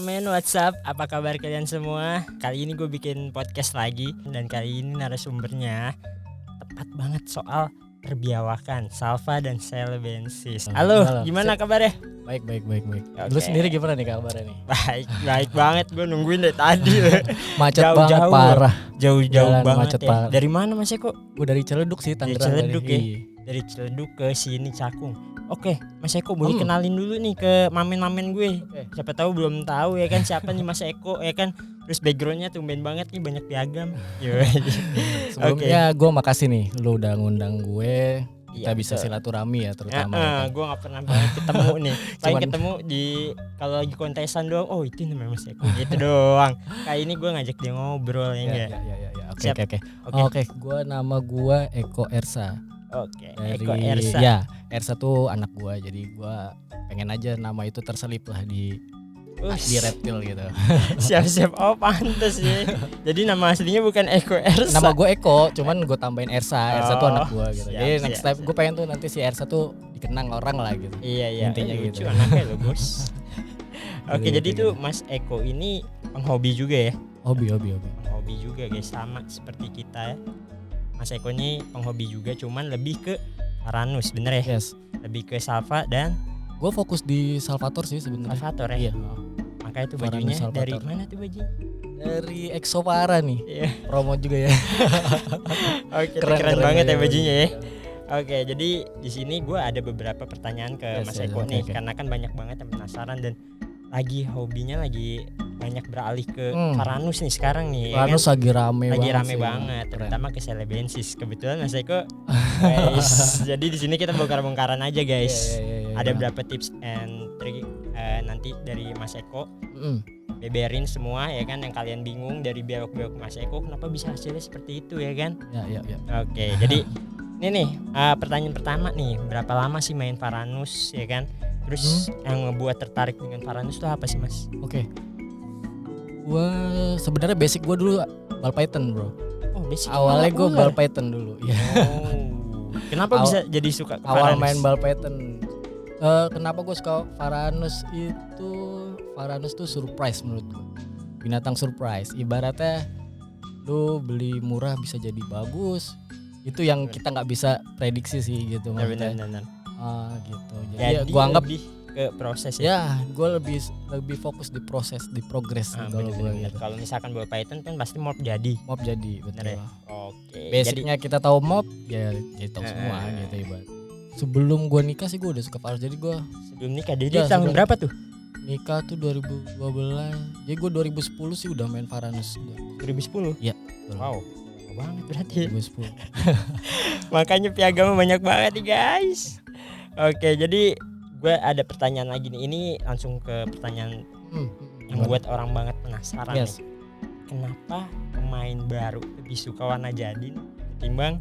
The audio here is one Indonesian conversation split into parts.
men, what's up? Apa kabar kalian semua? Kali ini gue bikin podcast lagi. Dan kali ini narasumbernya tepat banget soal perbiawakan, Salva dan Celebensis. Halo, gimana kabarnya? Baik. Oke. Lu sendiri gimana nih kabarnya nih? Baik banget. Gue nungguin dari tadi. Macet banget parah. Jauh Jalan banget macet ya. parah. Dari mana Mas Eko? Gue dari Ciledug sih, Dari Tangerang. Ciledug ya? Dari Ciledug ke sini Cakung. Oke, Mas Eko boleh kenalin dulu nih ke mamen-mamen gue. Siapa tahu belum tahu ya kan siapa nih Mas Eko ya kan. Terus backgroundnya tumben banget nih, banyak piagam. Sebelumnya gue makasih nih lu udah ngundang gue. Kita Iya, bisa betul. silaturahmi ya terutama. Ya kan? Gue gak pernah banget ketemu nih. Paling ketemu di kalau lagi kontesan doang. Oh itu namanya Mas Eko gitu doang. Kayak ini gue ngajak dia ngobrol ya enggak? Ya. Oke. Nama gue Eko Ersa. Oke. Dari, Eko Ersa. Ya, Ersa tuh anak gue. Jadi gue pengen aja nama itu terselip lah di reptil gitu. Siap. Oh pantes ya. Jadi nama aslinya bukan Eko Ersa. Nama gue Eko, cuman gue tambahin Ersa. Ersa tuh anak gue gitu. Siap, Jadi next time gue pengen tuh nanti si Ersa tuh dikenang orang lah gitu. Iya. Intinya lucu gitu. Anaknya lo bos. Oke, Gitu, jadi tuh Mas Eko ini penghobi juga ya. Hobi. Penghobi juga guys, sama seperti kita ya. Mas Eko ini penghobi juga, cuman lebih ke Varanus, bener ya? Yes. Lebih ke Salva dan Gue fokus di Salvator sih sebenarnya. Salvator ya. Iya. Makanya tuh Varanus bajunya Salvator. dari mana tuh bajunya? Dari Exovara nih. Iya. Promo juga ya. Oke, keren banget ya bajunya ya. Oke, jadi di sini gue ada beberapa pertanyaan ke Mas Eko nih, karena kan banyak banget yang penasaran dan hobinya lagi banyak beralih ke Varanus nih sekarang nih. Varanus ya kan? lagi rame Lagi banget. banget, terutama ke Celebensis. Kebetulan Mas Eko, guys. Jadi di sini kita bongkar-bongkaran aja guys. Iya. Ada beberapa tips and trick nanti dari Mas Eko. Beberin semua ya kan yang kalian bingung dari biawak-biawak Mas Eko kenapa bisa hasilnya seperti itu ya kan. Ya. Oke, jadi ini nih pertanyaan pertama nih, berapa lama sih main Varanus ya kan? Terus yang ngebuat tertarik dengan Varanus itu apa sih Mas? Oke. Gue sebenarnya basic gue dulu ball python bro. Oh basic. Awalnya gue ball python dulu. Ya. Oh. Kenapa bisa jadi suka ke Awal Varanus? main ball python. Kenapa gue suka Varanus itu? Varanus tuh surprise menurut gue. Binatang surprise. Ibaratnya lu beli murah bisa jadi bagus. Itu yang kita nggak bisa prediksi sih gitu. Benar. Gitu. Jadi gue anggap lebih ke proses ya. Ya, gue lebih fokus di proses, di progres kalau gue gitu. Kalau misalkan bawa Python kan pasti mob jadi. Betul. Ya? Oke. Basicnya kita tahu mob, ya tahu semua gitu ibarat. Sebelum gue nikah sih gue udah suka Varanus. Jadi gue sebelum nikah jadi tahun berapa tuh? Nikah tuh 2012. Jadi gue 2010 sih udah main Varanus. 2010? Iya. Wow. Banget berarti 2010. Makanya piagamnya banyak banget nih guys. Oke, jadi gue ada pertanyaan lagi nih. Ini langsung ke pertanyaan yang buat orang banget penasaran nih. Kenapa pemain baru lebih suka warna jadi ketimbang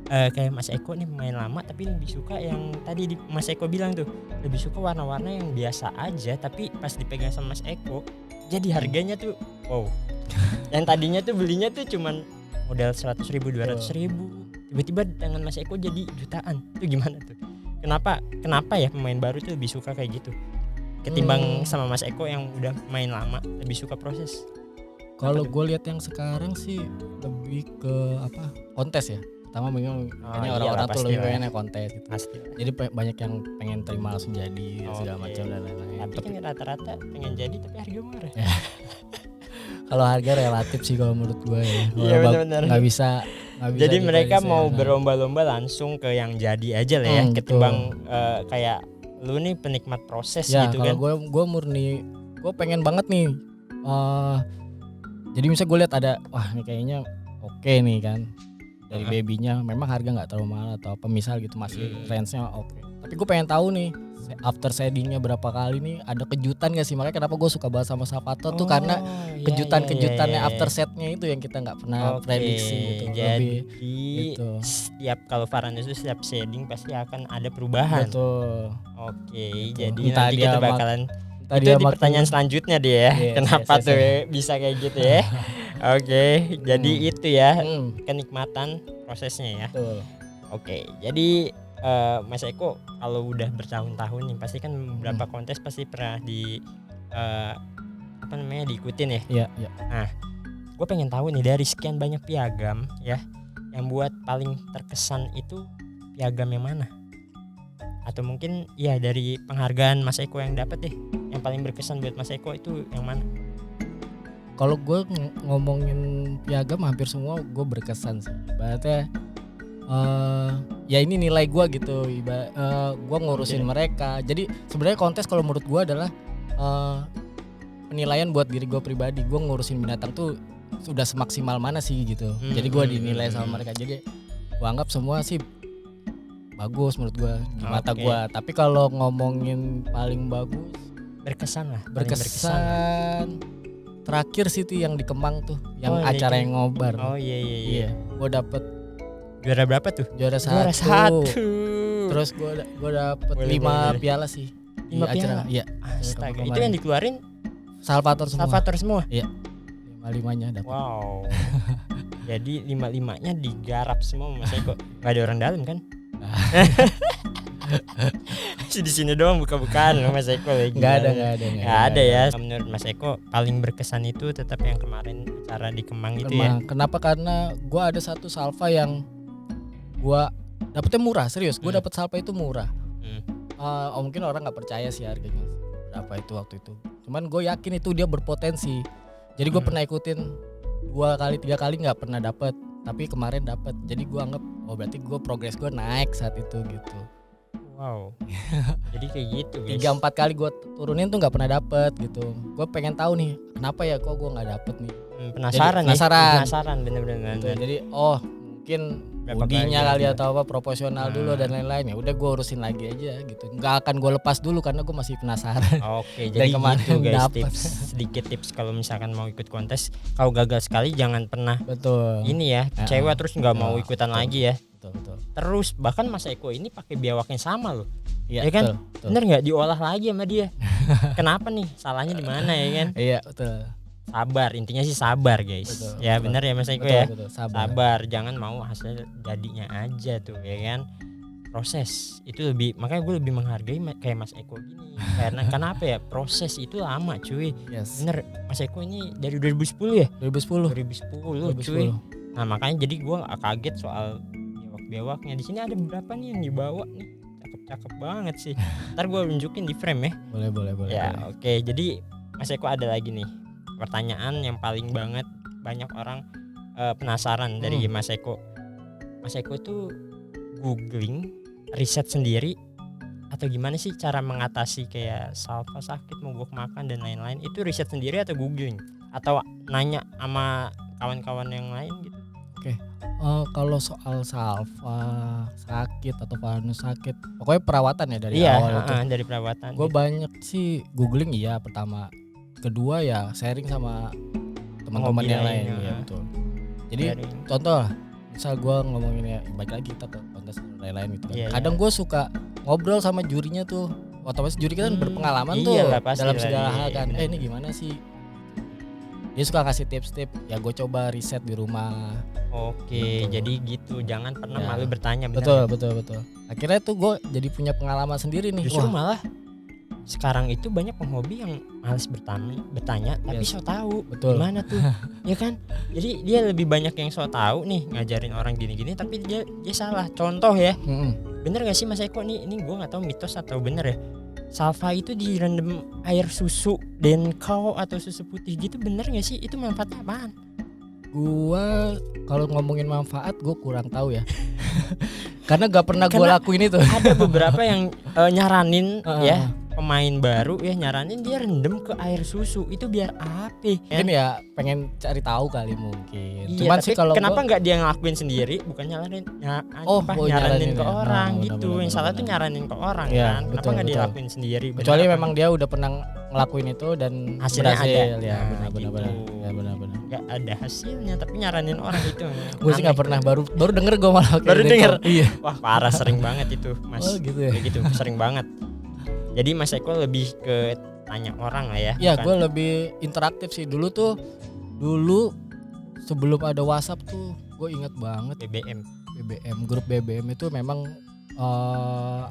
kayak Mas Eko nih pemain lama tapi lebih suka yang tadi Mas Eko bilang tuh lebih suka warna-warna yang biasa aja tapi pas dipegang sama Mas Eko jadi harganya tuh wow. Yang tadinya tuh belinya tuh cuman modal 100.000 200.000 tiba-tiba dengan Mas Eko jadi jutaan. Itu gimana tuh? Kenapa ya pemain baru tuh lebih suka kayak gitu ketimbang sama Mas Eko yang udah main lama lebih suka proses? Kalau gue lihat yang sekarang sih lebih ke kontes ya. Pertama kayaknya orang-orang tuh lebih pengen kontes gitu. Pasti. Jadi banyak yang pengen terima langsung jadi segala macam dan lain-lain. Tapi kan rata-rata pengen jadi tapi harga murah. Kalau harga relatif sih kalau menurut gue ya. Iya benar. Nggak bisa. Jadi mereka mau berlomba-lomba langsung ke yang jadi aja lah ya, ketimbang kayak lu nih penikmat proses ya, gitu kan. Kalau gue murni, gue pengen banget nih. Jadi misalnya gue lihat ada, wah ini kayaknya oke nih kan. Dari babynya memang harga nggak terlalu mahal atau apa misal gitu masih range-nya oke. Tapi gue pengen tahu nih after shadingnya berapa kali nih ada kejutan gak sih, makanya kenapa gue suka banget sama Salvator tuh karena kejutan-kejutannya after setnya itu yang kita nggak pernah prediksi gitu. Jadi gitu. Setiap kalau Varanus itu setiap shading pasti akan ada perubahan. Betul. Oke, jadi Entah nanti kita bakalan itu di pertanyaan selanjutnya dia kenapa tuh bisa kayak gitu ya. Oke, jadi itu ya kenikmatan prosesnya ya. Betul. Oke, jadi Mas Eko kalau udah bertahun-tahun nih pasti kan beberapa kontes pasti pernah di apa namanya diikutin ya. Iya, iya. Nah, gue pengen tahu nih dari sekian banyak piagam ya, yang buat paling terkesan itu piagam yang mana? Atau mungkin ya dari penghargaan Mas Eko yang dapat deh, yang paling berkesan buat Mas Eko itu yang mana? Kalau gue ngomongin piagam hampir semua gue berkesan sih. Ibaratnya ya ini nilai gue gitu. Gue ngurusin mereka. Jadi sebenarnya kontes kalau menurut gue adalah penilaian buat diri gue pribadi. Gue ngurusin binatang tuh sudah semaksimal mana sih gitu. Jadi gue dinilai sama mereka. Jadi gue anggap semua sih bagus menurut gue di mata gue. Tapi kalau ngomongin paling bagus, berkesan lah. Berkesan. Terakhir sih tuh yang di Kemang tuh, yang acara yang ngobar. Oh iya. Gue dapet juara berapa tuh? Juara satu. Terus gue dapet 5 piala sih. 5 piala? Iya. Astaga, itu yang dikeluarin Salvator semua. Iya. 5-5-nya dapet. Wow. Jadi 5-5-nya digarap semua Mas Eko. Gak ada orang dalam kan? Di sini doang buka-bukaan loh Mas Eko lagi. Gak ada ya. Menurut Mas Eko paling berkesan itu tetap yang kemarin acara di Kemang itu ya. Kenapa? Karena gue ada satu salva yang gue dapetnya murah, serius. Gue dapet salva itu murah. Mungkin orang nggak percaya sih harganya berapa itu waktu itu. Cuman gue yakin itu dia berpotensi. Jadi gue pernah ikutin 2-3 kali nggak pernah dapet. Tapi kemarin dapet. Jadi gue anggap berarti gue progres gue naik saat itu gitu. Wow. Jadi kayak gitu guys. 3-4 kali gue turunin tuh nggak pernah dapet gitu. Gue pengen tahu nih kenapa ya kok gue nggak dapet nih. Penasaran bener-bener. Gitu. Jadi mungkin budinya kali atau apa proporsional dulu dan lain-lain, ya udah gue urusin lagi aja gitu. Nggak akan gue lepas dulu karena gue masih penasaran. Oke, jadi gitu guys, sedikit tips kalau misalkan mau ikut kontes, kalau gagal sekali jangan pernah ini ya kecewa terus nggak mau ikutan lagi ya. Betul. Terus bahkan Mas Eko ini pakai biawak yang sama loh. Iya kan? Betul. Bener nggak diolah lagi sama dia? Kenapa nih? Salahnya di mana ya kan? Iya betul. Sabar, intinya sih sabar guys. Benar ya Mas Eko ya. Betul, sabar, jangan mau hasil jadinya aja tuh ya kan. Proses itu lebih, makanya gue lebih menghargai kayak Mas Eko gini. Karena kenapa ya? Proses itu lama cuy. Bener, Mas Eko ini dari 2010 ya? 2010 cuy. Nah makanya jadi gue kaget soal biawak-biawaknya. Di sini ada beberapa nih yang dibawa nih. Cakep banget sih. Ntar gue tunjukin di frame ya. Boleh. Ya oke. Jadi Mas Eko ada lagi nih pertanyaan yang paling banget banyak orang penasaran dari Mas Eko. Mas Eko itu googling, riset sendiri atau gimana sih cara mengatasi kayak salva sakit, mogok makan dan lain-lain? Itu riset sendiri atau googling? Atau nanya sama kawan-kawan yang lain gitu? Oke. Kalau soal salva sakit atau panus sakit, pokoknya perawatan ya dari awal itu. Dari perawatan. Gue banyak sih googling pertama. Kedua ya sharing sama teman-teman yang lain ya betul. Jadi contoh misal gue ngomongin baik lagi kita ke kontes lain-lain gitu kan. Kadang gue suka ngobrol sama jurinya tuh. Otomatis juri kita kan berpengalaman tuh dalam segala hal kan. Ini gimana sih? Dia suka kasih tips-tips. Ya gue coba riset di rumah. Oke, jadi gitu. Jangan pernah malu bertanya. Betul. Akhirnya tuh gue jadi punya pengalaman sendiri nih. Justru malah sekarang itu banyak penghobi yang malas bertanya tapi so tahu gimana tuh ya kan. Jadi dia lebih banyak yang so tahu nih ngajarin orang gini-gini tapi dia salah. Contoh ya, bener gak sih Mas Eko nih? Ini gue nggak tahu mitos atau bener ya. Salva itu direndam air susu Denkau atau susu putih gitu, bener gak sih? Itu manfaatnya apaan? Gua kalau ngomongin manfaat gue kurang tahu ya. Karena gak pernah gue lakuin itu. Ada beberapa yang nyaranin ya pemain baru ya, nyaranin dia rendam ke air susu itu biar apa? Mungkin ya pengen cari tahu kali mungkin. Iya, cuman sih kalau kenapa nggak dia ngelakuin sendiri, bukan nyaranin nyaranin ke orang gitu. Yang salah tuh nyaranin ke orang kan. Kenapa nggak dia lakuin sendiri? Kecuali memang dia udah pernah ngelakuin itu dan hasilnya berhasil. Ada. Ya benar-benar. Ya benar-benar. Gak ada hasilnya tapi nyaranin orang itu. Gue sih nggak pernah, baru denger gue malah. Baru denger. Iya. Wah parah, sering banget itu Mas. Oh gitu ya. Kayak gitu sering banget. Jadi Mas Eko lebih ke tanya orang lah ya. Iya, gue lebih interaktif sih. Dulu sebelum ada WhatsApp tuh gue inget banget BBM, grup BBM itu memang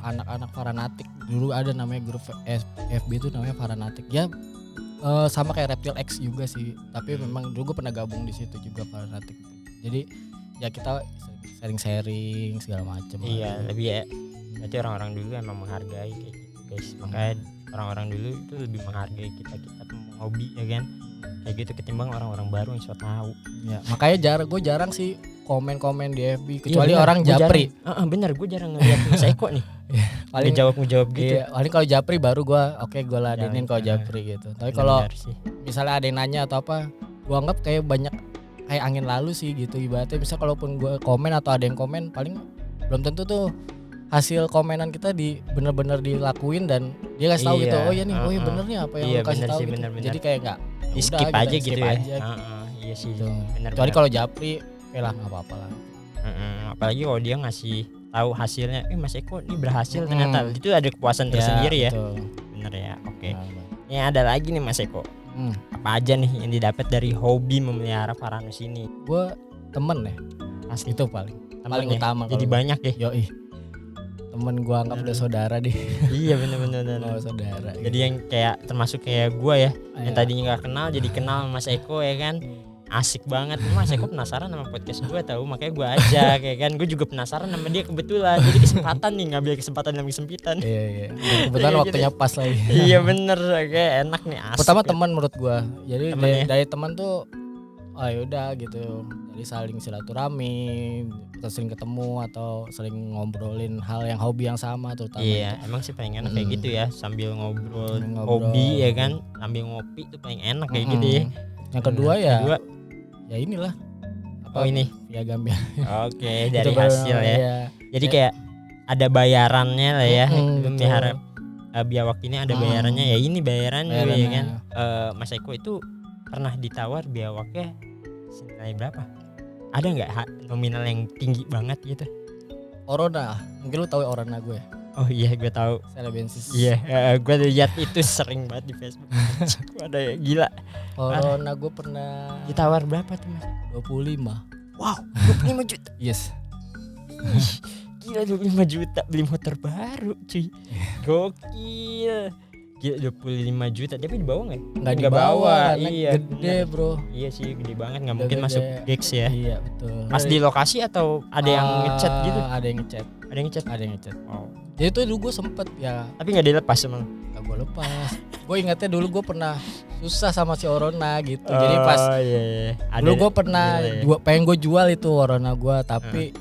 anak-anak Faranatik. Dulu ada namanya grup FB itu namanya Faranatik. Ya Sama kayak Reptil X juga sih, tapi memang dulu gue pernah gabung di situ juga fanatik. Jadi ya kita sharing segala macam. Iya, lebih ya. Berarti orang-orang dulu emang menghargai kayak gitu guys. Makanya orang-orang dulu itu lebih menghargai kita hobi ya kan. Kayak gitu ketimbang orang-orang baru yang so tahu. Ya, makanya gue jarang sih komen-komen di FB kecuali orang japri. Bener, gue jarang ngeliat Mas Eko nih. Paling ngejawab gitu. Iya, paling kalau japri baru gue ladenin kalau japri gitu. Tapi kalau misalnya ada yang nanya atau apa, gue anggap kayak banyak kayak angin lalu sih gitu ibaratnya. Misal kalaupun gue komen atau ada yang komen, paling belum tentu tuh hasil komenan kita bener-bener dilakuin dan dia kasih tahu gitu. Oh iya nih, oh iya bener nih apa yang lu kasih tahu gitu. Bener. Jadi kayak enggak di skip aja gitu ya. Iya sih. Bener. Kecuali kalau japri lah nggak apa-apa lah. Apalagi kalau dia ngasih tahu hasilnya, Mas Eko ini berhasil ternyata, itu ada kepuasan tersendiri ya. Bener ya, oke. Ini ada lagi nih Mas Eko. Apa aja nih yang didapat dari hobi memelihara Varanus ini? Gue temen ya, pasti itu paling ya? Utama. Jadi banyak ya. Yoi. Temen gue anggap udah saudara deh. Iya bener. Saudara. Jadi yang kayak termasuk kayak gue ya, yang tadinya nggak kenal jadi kenal Mas Eko ya kan. Asik banget. Mas Eko penasaran sama podcast gue tahu, makanya gue ajak ya kan. Gue juga penasaran sama dia kebetulan. Jadi kesempatan nih, ngambil kesempatan dalam kesempitan. Iya. Kebetulan waktunya gitu. pas lagi. Iya bener, kayak enak nih, asik. Pertama teman menurut gue. Jadi dari teman tuh yaudah gitu. Jadi saling silaturahmi, kita sering ketemu atau sering ngobrolin hal yang hobi yang sama terutama. Iya, emang sih paling enak kayak gitu ya, sambil ngobrol hobi ya kan, sambil ngopi tuh paling enak kayak gitu ya. Yang kedua ya inilah ini piagam ya. Oke, dari hasil ya. Jadi kayak ada bayarannya lah ya. Melihara biawak ini ada bayarannya ya, ini bayarannya ya kan. Mas Eko itu pernah ditawar biawaknya senilai berapa? Ada nggak nominal yang tinggi banget gitu? Orona, mungkin lu tahu Orona gue. Oh iya, gue tahu. Celebensis. Iya, gue lihat itu sering banget di Facebook. Gue ada gila. Orona gue pernah ditawar berapa tuh Mas? 25. Wow, 25 juta. Yes. Gila 25 juta beli motor baru, cuy. Gokil. Gila 25 juta, tapi dibawa nggak? Nggak dibawa, iya. Gede bro. Iya sih, gede banget, nggak mungkin masuk gigs ya. Iya betul. Pas di lokasi atau ada yang ngechat gitu? Ada yang ngechat. Oh. Jadi tuh dulu gue sempet ya. Tapi nggak dilepas emang? Nggak gue lepas. Gue ingatnya dulu gue pernah susah sama si Orona gitu. Jadi pas dulu gue pernah pengen gue jual itu Orona gue, tapi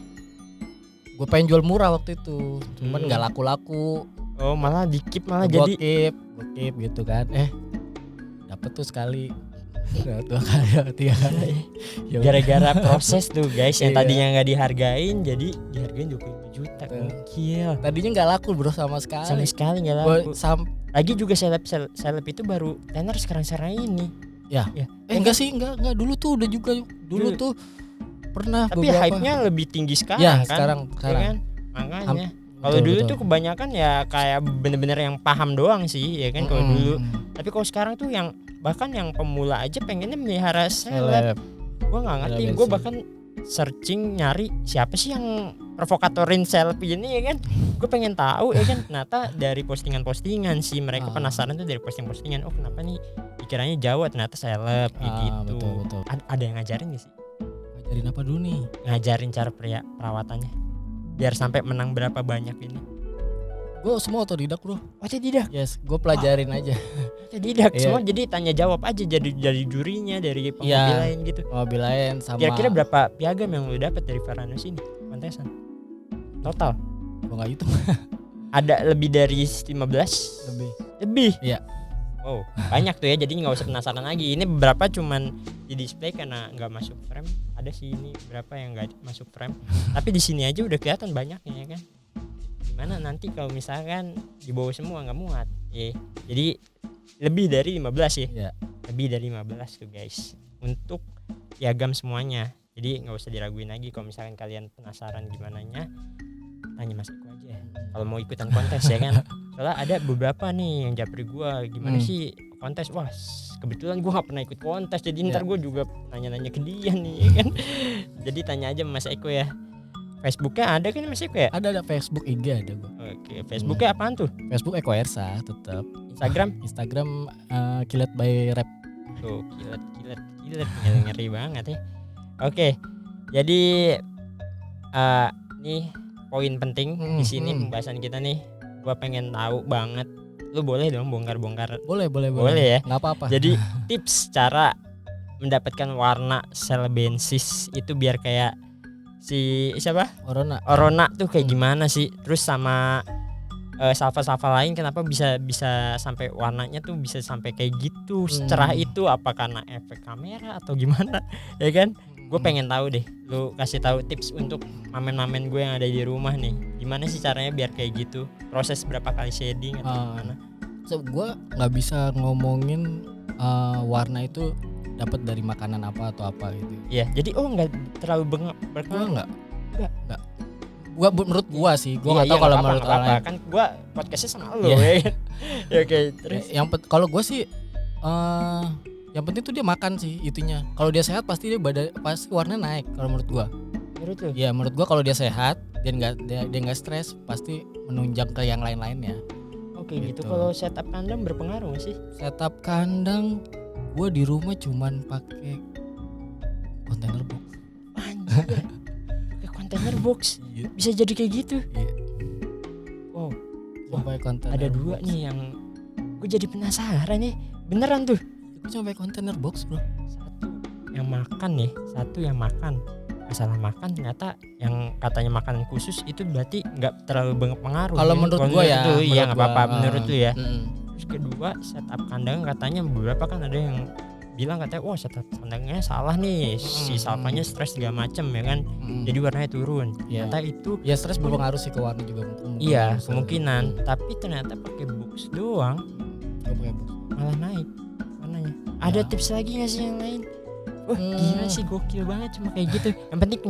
gue pengen jual murah waktu itu, cuman nggak laku-laku. Oh malah dikip malah gua jadi keep gitu kan. Dapet tuh sekali, 2 kali, 3 kali. Gara-gara proses tuh guys, yang tadinya nggak dihargain jadi dihargain 25 juta. Gokil. Tadinya nggak laku bro sama sekali nggak laku. Lagi juga seleb itu baru tenar sekarang ini. Ya. Enggak sih, enggak dulu tuh udah juga dulu tuh pernah. Tapi hype-nya lebih tinggi sekarang ya, kan. sekarang. Ya kan? Makanya. Kalau dulu tuh kebanyakan ya kayak bener-bener yang paham doang sih ya kan kalau dulu. Tapi kalau sekarang tuh yang bahkan yang pemula aja pengennya melihara seleb. Gua nggak ngerti. Gue bahkan searching nyari siapa sih yang provokatorin seleb ini ya kan. Gue pengen tahu ya kan. Ternyata dari postingan-postingan sih mereka penasaran tuh dari posting-postingan. Oh kenapa nih pikirannya Jawa ternyata seleb gitu. Betul. Ada yang ngajarin gak sih? Ngajarin apa dulu nih? Ngajarin cara perawatannya. Biar sampai menang berapa banyak ini. Gue semua otodidak bro. Otodidak? Yes, gue pelajarin aja. Otodidak semua, jadi tanya jawab aja dari jurinya, dari pemmobil lain gitu. Mobil lain sama. Kira-kira berapa piagam yang lu dapat dari Varanus ini kontesan? Total? Gue nggak hitung. Ada lebih dari 15? Lebih? Iya. Oh banyak tuh ya, jadi nggak usah penasaran lagi. Ini beberapa cuman di display karena nggak masuk frame. Ada sih ini berapa yang nggak masuk frame. Tapi di sini aja udah kelihatan banyaknya ya kan. Gimana nanti kalau misalkan dibawa semua nggak muat? Jadi lebih dari 15 ya. Yeah. Lebih dari 15 tuh guys. Untuk piagam semuanya. Jadi nggak usah diraguin lagi kalau misalkan kalian penasaran gimana nya. Tanya Mas Eko aja kalau mau ikutan kontes ya kan. Soalnya ada beberapa nih yang japri gue gimana sih kontes. Wah kebetulan gue gak pernah ikut kontes, jadi ntar gue juga nanya-nanya ke dia nih ya kan. Jadi tanya aja Mas Eko ya. Facebooknya ada kan Mas Eko ya? Ada Facebook, IG ada gue. Oke, Facebooknya apaan tuh? Facebook Eko Ersa tetap. Instagram Kilat by Rap. tuh kilat ngeri banget ya. Oke, jadi nih poin penting di sini pembahasan kita nih. Gua pengen tahu banget. Lu boleh dong bongkar-bongkar. Boleh ya. Nggak apa-apa. Jadi tips cara mendapatkan warna Celbensis itu biar kayak si siapa? Orona tuh kayak gimana sih? Terus sama salva-salva lain kenapa bisa sampai warnanya tuh bisa sampai kayak gitu secerah itu, apa karena efek kamera atau gimana ya kan? Gue pengen tahu deh, lu kasih tahu tips untuk mamen-mamen gue yang ada di rumah nih, gimana sih caranya biar kayak gitu, proses berapa kali shading atau gimana? Gue nggak bisa ngomongin warna itu dapat dari makanan apa atau apa gitu. Iya, jadi nggak terlalu berpengaruh. Nggak. Menurut gua sih, gua nggak tahu kalau menurut orang lain. Kan gua podcastnya sama lo ya. Ya oke, terus kalau gua sih yang penting tuh dia makan sih itunya. Kalau dia sehat pasti pasti warna naik kalau menurut gua. Ya menurut gua kalau dia sehat dia nggak stres pasti menunjang ke yang lain-lainnya. Oke gitu. Kalau setup kandang berpengaruh nggak sih? Setup kandang gua di rumah cuman pakai container box. Anjir. Container box bisa jadi kayak gitu. Wow. Sampai container ada dua box. Nih yang gue jadi penasaran nih. Beneran tuh. Gue sampai container box bro. Satu yang makan. Masalah makan ternyata yang katanya makanan khusus itu berarti nggak terlalu berpengaruh. Kalau menurut gue ya. Iya nggak apa-apa menurut lu ya. Terus kedua setup kandang katanya beberapa kan ada yang bilang katanya wah setup kandangnya salah nih, si salvanya stres segala macem ya kan, jadi warnanya turun. Ternyata itu ya stres berpengaruh sih ke warna juga. Iya kemungkinan. Tapi ternyata pakai box doang malah naik warnanya. Ada tips lagi nggak sih yang lain? Wah gila sih, gokil banget cuma kayak gitu. Yang penting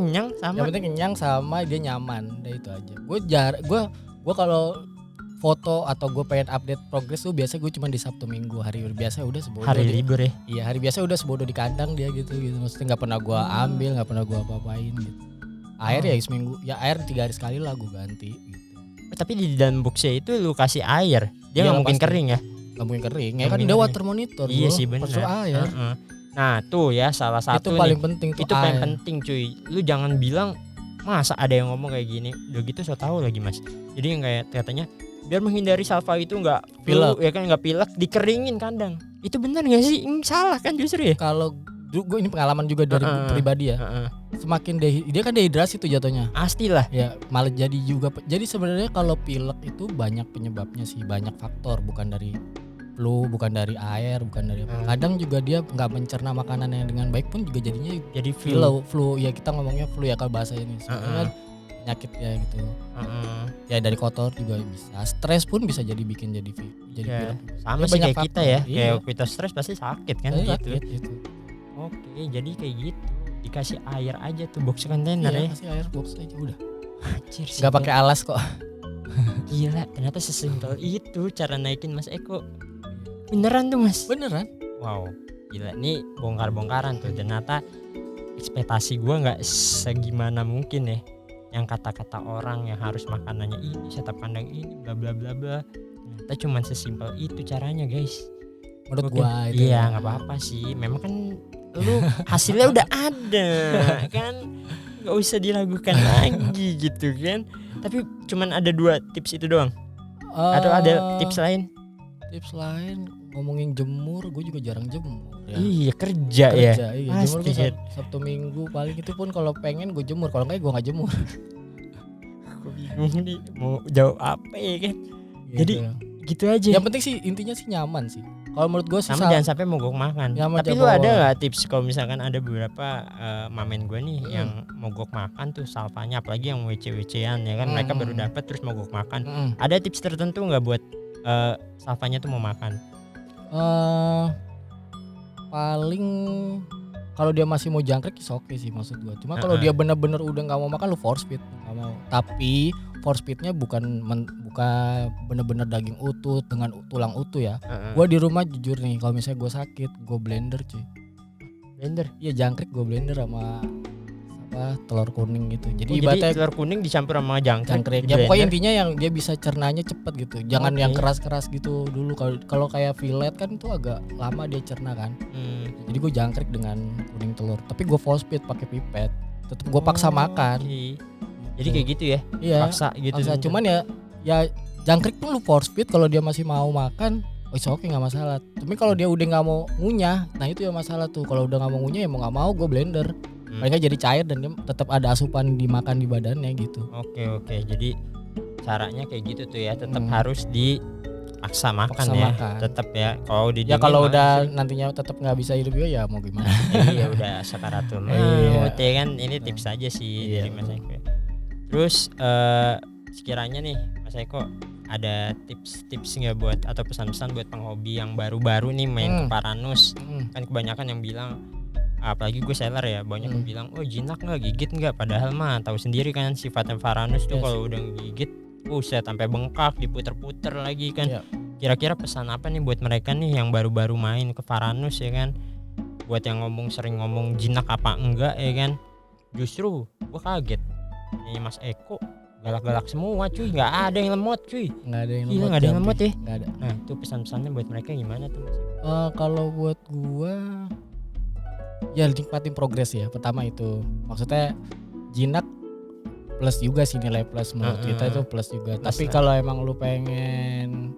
kenyang sama dia nyaman, udah itu aja. Gue kalau foto atau gue pengen update progres tuh biasa gue cuma di Sabtu Minggu, hari biasa udah sebodoh. Hari libur ya? Iya hari biasa udah sebodoh di kandang dia gitu. Maksudnya nggak pernah gue ambil, nggak pernah gue apa-apain gitu. Air ya seminggu, ya air 3 hari sekali lah gue ganti gitu. Tapi di dalam boxnya itu lu kasih air, dia nggak mungkin kering ya? Nggak mungkin kering, ya kan dia water monitor. Iya sih benar. Air. Nah tuh ya salah satu itu paling penting tuh. Itu paling penting cuy. Lu jangan bilang masa ada yang ngomong kayak gini, udah gitu so tahu lagi mas. Jadi yang kayak katanya biar menghindari salva itu nggak pilek ya kan, nggak pilek dikeringin kandang. Itu benar nggak sih? Salah kan justru ya? Kalau gue ini pengalaman juga dari pribadi ya. Semakin dia kan dehidrasi tuh jatuhnya. Pastilah. Ya malah jadi juga. Jadi sebenarnya kalau pilek itu banyak penyebabnya sih, banyak faktor, bukan dari flu, bukan dari air, bukan dari apa. Kadang juga dia nggak mencerna makanan yang dengan baik pun juga jadinya jadi flu. Ya kita ngomongnya flu ya kalau bahasa ini. Sebenarnya penyakit ya gitu. Ya dari kotor juga bisa. Stres pun bisa jadi bikin jadi pilek. Sama sih kayak kita ya. Kayak kita stres pasti sakit kan gitu. Oke, jadi kayak gitu. Dikasih air aja tuh box kontainer ya. Kasih air box aja udah. Anjir sih. Gak pakai alas kok. Gila, ternyata sesimpel itu cara naikin Mas Eko. Beneran tuh Mas? Beneran. Wow, gila nih bongkar-bongkaran tuh. Ternyata ekspektasi gua nggak segimana mungkin ya. Yang kata-kata orang yang harus makanannya ini, setup kandang ini, bla bla bla bla. Ternyata cuma sesimpel itu caranya guys. Menurut gua itu. Iya nggak apa-apa sih. Memang kan lu hasilnya udah ada kan, nggak usah diragukan lagi gitu kan. Tapi cuman ada 2 tips itu doang. Atau ada tips lain? Tips lain ngomongin jemur, gue juga jarang jemur ya. Iya kerja ya. Iya, jemur gue Sabtu Minggu paling, itu pun kalau pengen gue jemur, kalau enggak gue nggak jemur. Aku bingung nih mau jawab apa ya kan. Gitu. Jadi gitu aja. Yang penting sih intinya sih nyaman sih. Kalau menurut gue sih jangan sampai mogok makan. Tapi lu ada nggak tips kalau misalkan ada beberapa mamen gue nih yang mogok makan tuh salvanya, apalagi yang WC-WC-an ya kan, mereka baru dapat terus mogok makan. Ada tips tertentu nggak buat salvanya tuh mau makan? Paling kalau dia masih mau jangkrik is oke sih maksud gue. Cuma kalau dia benar-benar udah nggak mau makan, lu force feed, nggak mau. Tapi force feednya bukan benar-benar daging utuh dengan tulang utuh ya. Gue di rumah jujur nih, kalau misalnya gue sakit, gue blender cuy. Blender? Iya jangkrik gue blender sama telur kuning gitu. Jadi jadi ibaratnya telur kuning dicampur sama jangkrik. jangkrik. di Ya pokoknya blender. intinya yang dia bisa cernanya cepet gitu. Jangan Oke. yang keras-keras gitu dulu. Kalau kayak fillet kan itu agak lama dia cerna kan. Jadi gue jangkrik dengan kuning telur. Tapi gue full speed pakai pipet. Tetap gue paksa makan. Oke. Jadi kayak gitu ya. Iya. Paksa gitu. Paksa. Cuman ya jangkrik pun lu full speed kalau dia masih mau makan. Oh oke nggak masalah. Tapi kalau dia udah nggak mau ngunyah, nah itu ya masalah tuh. Kalau udah nggak mau ngunyah ya mau nggak mau gue blender. Mereka jadi cair dan dia tetap ada asupan dimakan di badannya gitu. Oke. Jadi caranya kayak gitu tuh ya. Tetap harus dipaksa makan Paksa ya. makan. Tetap ya. Kalau Ya kalau udah nantinya tetap nggak bisa hidup juga ya mau gimana. iya udah sakaratul maut ya kan. Ini tips aja sih Iya, dari Mas Eko. Terus sekiranya nih Mas Eko ada tips-tips nggak buat atau pesan-pesan buat penghobi yang baru-baru nih main ke Paranus. Kan kebanyakan yang bilang, apalagi gue seller ya, banyak yang bilang oh jinak nggak, gigit nggak, padahal mah tahu sendiri kan sifatnya Varanus tuh kalau udah gigit buset sampai bengkak, diputer-puter lagi kan. Kira-kira pesan apa nih buat mereka nih yang baru-baru main ke Varanus ya kan, buat yang sering ngomong jinak apa enggak ya kan. Justru gue kaget ini Mas Eko galak-galak semua cuy, nggak ada yang lemot cuy. Nggak ada yang Gila, lemot. nggak ada yang lemot ya. Nggak ada. Nah itu pesan-pesannya buat mereka gimana tuh Mas? Kalau buat gua ya nikmatin progres ya. Pertama itu maksudnya jinak plus juga sih, nilai plus menurut kita itu plus juga. Plus Tapi lah. kalau emang lu pengen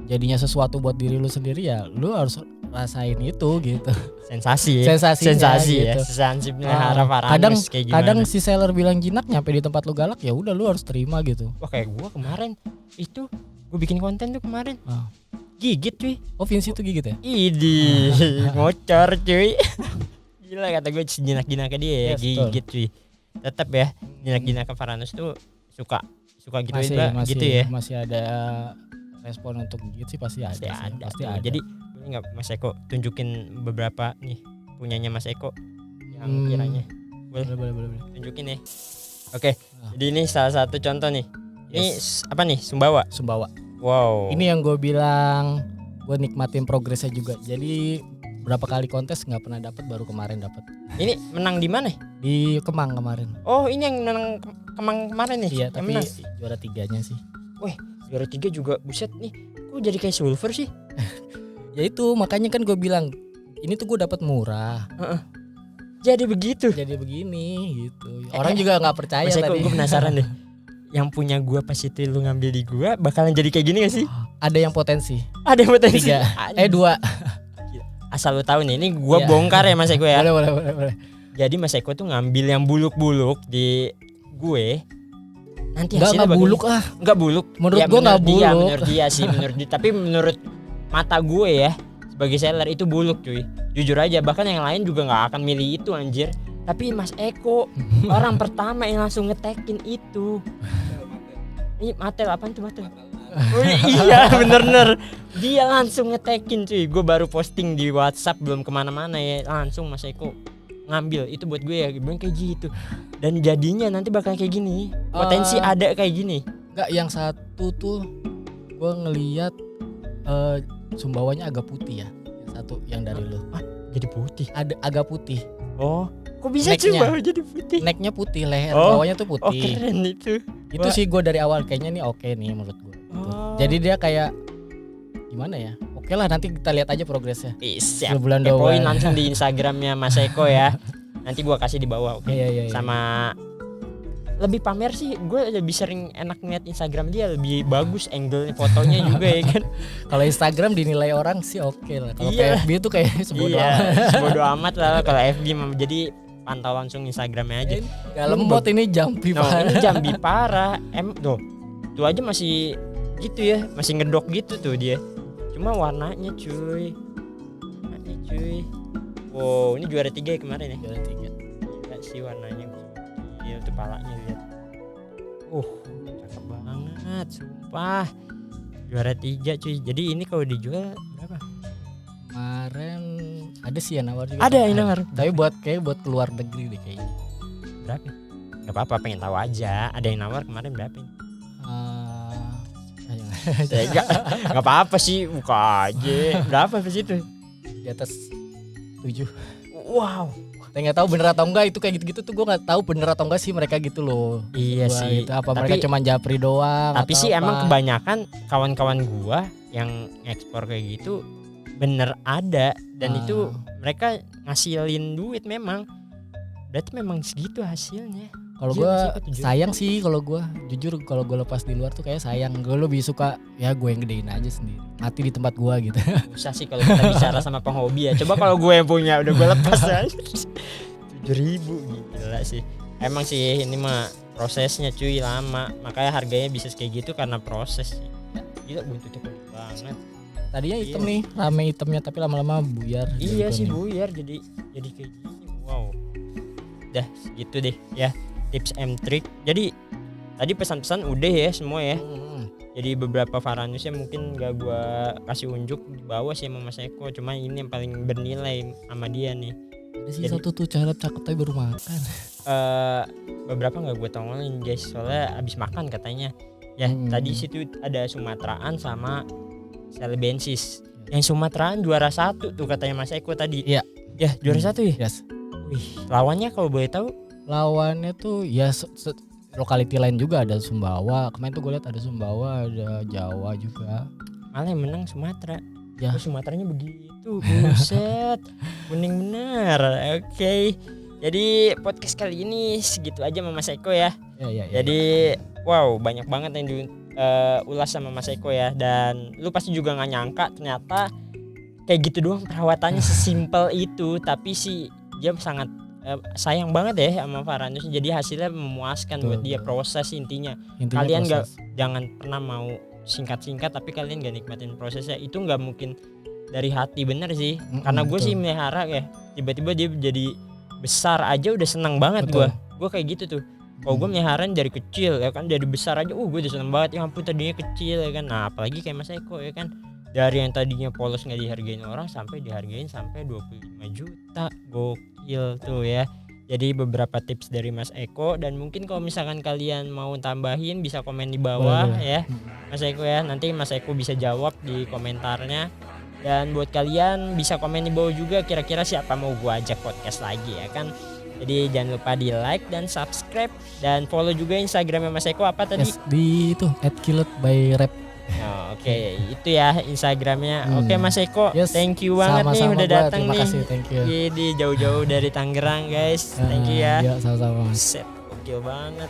jadinya sesuatu buat diri lu sendiri ya lu harus rasain itu gitu. Sensasi ya. Sensasinya Sensasi ya. gitu. Sensasinya kadang Varanus kayak gimana. kadang si seller bilang jinak nyampe di tempat lu galak ya udah lu harus terima gitu. Wah kayak gua kemarin itu gue bikin konten tuh kemarin. Ah. Gigit cuy. Oh Vinci tuh gigit ya? Idi ngocor cuy. Gila kata gue jinak-jinaknya dia ya, Yes, gigit cuy. Tetap ya jinak-jinaknya Varanus tuh suka gitu gitu ya. Masih ada respon untuk gigit sih pasti ada. Pasti sih. ada. Pasti tuh. ada. Jadi boleh nggak Mas Eko tunjukin beberapa nih punyanya Mas Eko yang kiranya boleh. tunjukin ya. Oke. Ah. Jadi ini salah satu contoh nih. Ini apa nih? Sumbawa. Sumbawa. Wow. Ini yang gue bilang gue nikmatin progresnya juga. Jadi berapa kali kontes nggak pernah dapat, baru kemarin dapat. Ini menang di mana? Di Kemang kemarin. Oh ini yang menang Kemang kemarin nih. Iya Yang tapi menang. juara 3-nya sih. Juara 3 juga buset nih. Kok jadi kayak silver sih? Ya itu makanya kan gue bilang ini tuh gue dapat murah. Jadi begitu. Jadi begini gitu. Orang juga nggak percaya Mas Eko tadi. gue penasaran deh. Yang punya gua pas itu lu ngambil di gua bakalan jadi kayak gini gak sih? Ada yang potensi. Ada yang potensi. 3. 2. Asal lu tahu nih, ini gua Iya. bongkar ya Mas Eko ya. Boleh. Jadi Mas Eko tuh ngambil yang buluk-buluk di gue. Nanti Enggak hasilnya buluk ah. Enggak buluk. Menurut Ya, gua nggak dia, buluk. menurut dia sih, menurut dia. Tapi menurut mata gue ya, sebagai seller itu buluk cuy. Jujur aja, bahkan yang lain juga nggak akan milih itu anjir. Tapi Mas Eko orang pertama yang langsung ngetekin itu. Ini Matel apaan tuh Matel? Oh, iya bener. Dia langsung ngetekin cuy. Gue baru posting di WhatsApp belum kemana-mana ya. Langsung Mas Eko ngambil itu buat gue ya. Bilang kayak gitu. Dan jadinya nanti bakal kayak gini. Potensi ada kayak gini. Enggak, yang satu tuh gue ngeliat Sumbawanya agak putih ya. Yang satu yang dari lu. Jadi putih. Ada agak putih. Oh, kok bisa Necknya. coba jadi putih? Necknya putih, leher Oh. bawahnya tuh Oh putih. keren itu. Itu Wah. sih gue dari awal kayaknya nih oke nih menurut gue. Gitu. Oh. Jadi dia kayak gimana ya? Oke lah nanti kita lihat aja progresnya. Siap. Sebulan Kepoin doang. langsung di Instagramnya Mas Eko ya. Nanti gua kasih di bawah. Oke. Iya. Sama lebih pamer sih, gue lebih sering enak ngeliat Instagram dia, lebih bagus angle fotonya juga ya kan. Kalau Instagram dinilai orang sih oke lah. Kalau Iya. FB tuh kayak sebodoh Iya, amat. sebodo amat lah kalau FB mah. Jadi pantau langsung Instagramnya aja. Gak lemot ini jumpy No, parah. ini Jambi parah. Tuh. Itu aja masih gitu ya, masih ngedok gitu tuh dia. Cuma warnanya cuy. Wow, ini juara 3 ya kemarin ya. Juara 3. Gila sih warnanya. Gila tuh palanya lihat. Cakep banget, sumpah. Juara 3 cuy. Jadi ini kalau dijual berapa? Kemarin ada sih yang nawar juga. Ada yang nawar. Tapi buat keluar negeri deh kayaknya. Berapa? Gak apa-apa, pengen tahu aja. Ada yang nawar kemarin berapa? Gak apa-apa sih, buka aja. Berapa pas itu? Di atas 7. Wow. Saya nggak tahu bener atau enggak itu kayak gitu-gitu tuh gue nggak tahu bener atau enggak sih mereka gitu loh. Iya Gua sih. gitu. Apa Tapi- mereka cuma japri doang? Tapi atau sih apa? emang kebanyakan kawan-kawan gua yang ekspor kayak gitu bener ada dan Ah. itu mereka ngasilin duit memang. Berarti memang segitu hasilnya. Kalau Jujur gue sih, Kak, jujur. sayang sih kalau gue jujur kalau gue lepas di luar tuh kayak sayang. Gue lebih suka ya gue yang gedein aja sendiri. Mati di tempat gue gitu. Susah sih kalau kita bicara sama penghobi ya. Coba kalau gue yang punya udah gue lepas aja. 7.000 gila sih. Emang sih ini mah prosesnya cuy lama. Makanya harganya bisa kayak gitu karena proses sih. Gila buntutnya kuat banget. Tadinya hitam Iya. nih, rame hitamnya tapi lama-lama buyar. Iya Jadi sih kuning. buyar jadi kayak gini. Wow. Udah gitu deh ya tips and trick. Jadi tadi pesan-pesan udah ya semua ya. Jadi beberapa Varanusnya mungkin gak gua kasih unjuk di bawah sih sama Mas Eko. Cuma ini yang paling bernilai sama dia nih. Ada sih Jadi- satu tuh cewek cakep tapi baru makan. Beberapa nggak gue tongolin guys soalnya abis makan katanya. Ya tadi situ ada Sumateraan sama Celebensis. Yang Sumateraan juara 1 tuh katanya Mas Eko tadi. Iya. Ya juara 1 ya. Yes. Wih, lawannya kalau boleh tahu Lawannya tuh ya lokality lain juga ada Sumbawa. Kemarin tuh gue lihat ada Sumbawa, ada Jawa juga. malah yang menang Sumatera. Ya. Oh, Sumateranya begitu. Buset. Kuning bener. Oke. Jadi podcast kali ini segitu aja sama Mas Eko ya. Ya. Jadi wow banyak banget yang diulas sama Mas Eko ya. Dan lu pasti juga gak nyangka ternyata kayak gitu doang perawatannya sesimpel itu. Tapi sih dia sangat sayang banget ya sama Varanus. Jadi hasilnya memuaskan buat dia, proses intinya. Intinya Kalian proses. jangan pernah mau singkat-singkat tapi kalian gak nikmatin prosesnya. Itu gak mungkin dari hati bener sih. Karena gue betul. sih melihara ya. Tiba-tiba dia jadi besar aja udah seneng banget Betul. gue kayak gitu tuh. Kalau gue meliharain dari kecil ya kan, dari besar aja gue udah seneng banget. Ya ampun tadinya kecil ya kan. Nah apalagi kayak Mas Eko ya kan, dari yang tadinya polos nggak dihargain orang sampai dihargain sampai 25 juta. Gokil tuh ya. Jadi beberapa tips dari Mas Eko, dan mungkin kalau misalkan kalian mau tambahin bisa komen di bawah Boleh. ya Mas Eko ya. Nanti Mas Eko bisa jawab di komentarnya. Dan buat kalian bisa komen di bawah juga kira-kira siapa mau gua ajak podcast lagi ya kan. Jadi jangan lupa di like dan subscribe dan follow juga Instagramnya Mas Eko apa tadi? Yes, di itu @kilet_by_rap. Oh, Oke, itu ya Instagramnya. Oke Mas Eko, Yes, thank you banget nih sama-sama udah gua, datang terima nih. kasih, thank you. Di jauh-jauh dari Tangerang guys. Thank you ya. Ya, sama-sama. Set, gokil banget.